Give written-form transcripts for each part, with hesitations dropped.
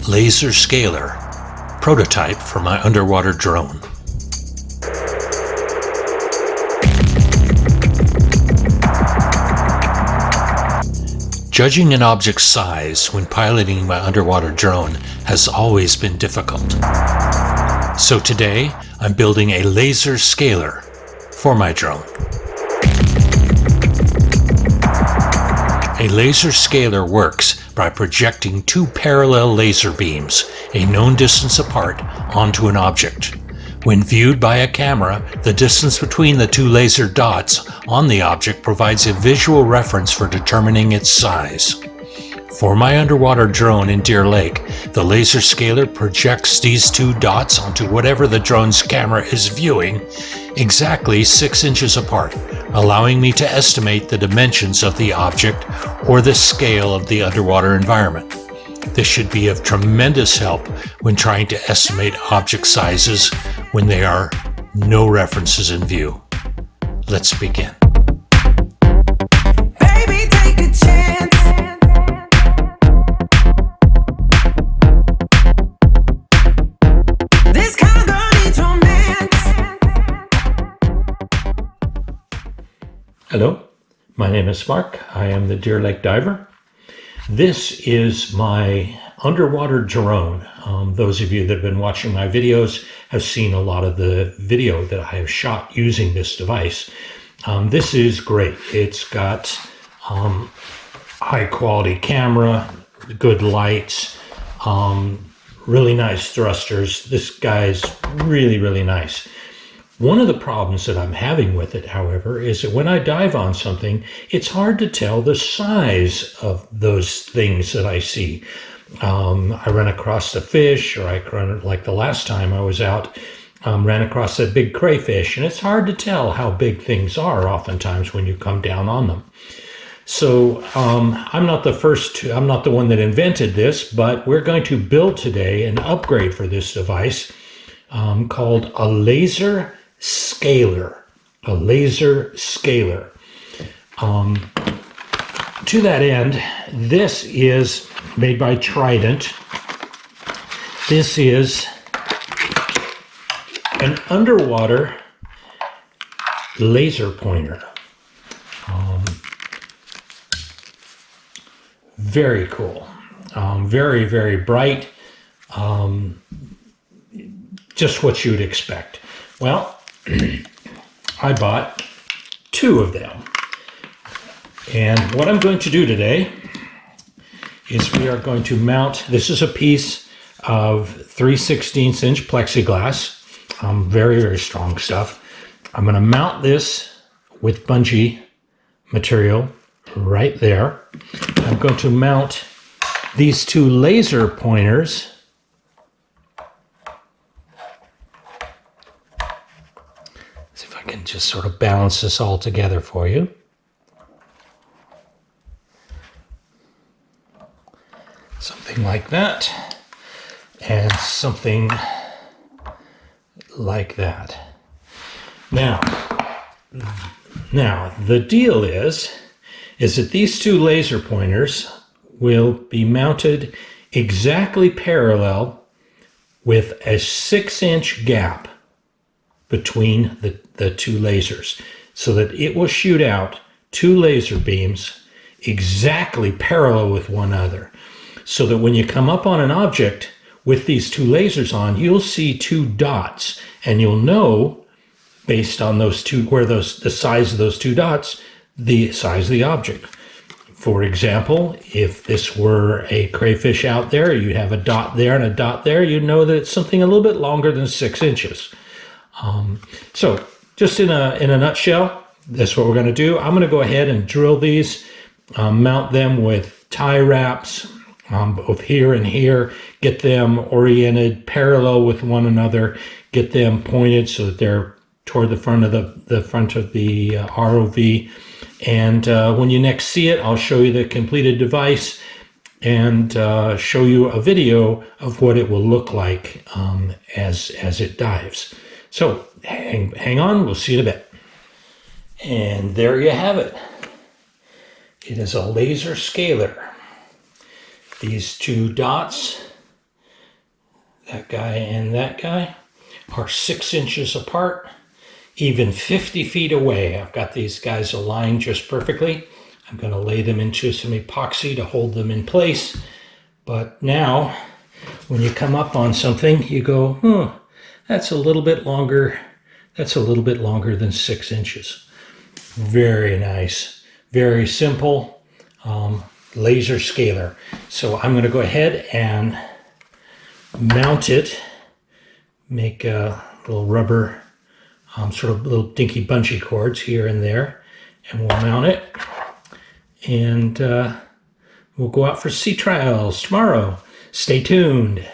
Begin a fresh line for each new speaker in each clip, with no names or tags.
Laser Scaler, prototype for my underwater drone. Judging an object's size when piloting my underwater drone has always been difficult. So today, I'm building a laser scaler for my drone. A laser scaler works by projecting two parallel laser beams, a known distance apart, onto an object. When viewed by a camera, the distance between the two laser dots on the object provides a visual reference for determining its size. For my underwater drone in Deer Lake, the laser scaler projects these two dots onto whatever the drone's camera is viewing, exactly 6 inches apart, allowing me to estimate the dimensions of the object or the scale of the underwater environment. This should be of tremendous help when trying to estimate object sizes when there are no references in view. Let's begin.
Baby, take a chance. This kind of girl needs romance.
Hello, my name is Mark. I am the Deer Lake diver. This is my underwater drone. Those of you that have been watching my videos have seen a lot of the video that I have shot using this device. This is great. It's got high quality camera, good lights, really nice thrusters. This guy's really nice. One of the problems that I'm having with it, however, is that when I dive on something, it's hard to tell the size of those things that I see. I run across a fish, or I run, like the last time I was out, ran across that big crayfish, and it's hard to tell how big things are oftentimes when you come down on them. So I'm not the one that invented this, but we're going to build today an upgrade for this device called a laser scaler. A laser scaler. To that end, this is made by Trident. This is an underwater laser pointer. Very cool. Very bright. Just what you'd expect. Well, I bought 2 of them. And what I'm going to do today is we are going to mount, this is a piece of 3/16 inch plexiglass, very strong stuff. I'm going to mount this with bungee material right there. I'm going to mount these 2 laser pointers I can just sort of balance this all together for you. Something like that, and something like that. Now the deal is that these 2 laser pointers will be mounted exactly parallel with a 6-inch gap between the 2 lasers, so that it will shoot out 2 laser beams exactly parallel with one another, so that when you come up on an object with these 2 lasers on, you'll see 2 dots, and you'll know, based on those 2, the size of those 2 dots, the size of the object. For example, if this were a crayfish out there, you'd have a dot there and a dot there, you'd know that it's something a little bit longer than 6 inches. So just in a nutshell, that's what we're going to do. I'm going to go ahead and drill these, mount them with tie wraps, both here and here, get them oriented parallel with one another, get them pointed so that they're toward the front of the ROV. And when you next see it, I'll show you the completed device and show you a video of what it will look like as it dives. So hang on, we'll see you in a bit. And there you have it. It is a laser scaler. These 2 dots that guy and that guy are 6 inches apart, even 50 feet away. I've got these guys aligned just perfectly. I'm going to lay them into some epoxy to hold them in place. But now, when you come up on something, you go, that's a little bit longer. That's a little bit longer than 6 inches. Very nice. Very simple laser scaler. So I'm going to go ahead and mount it. Make a little rubber, sort of little dinky bunchy cords here and there. And we'll mount it. And we'll go out for sea trials tomorrow. Stay tuned.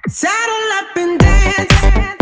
Saddle up and dance.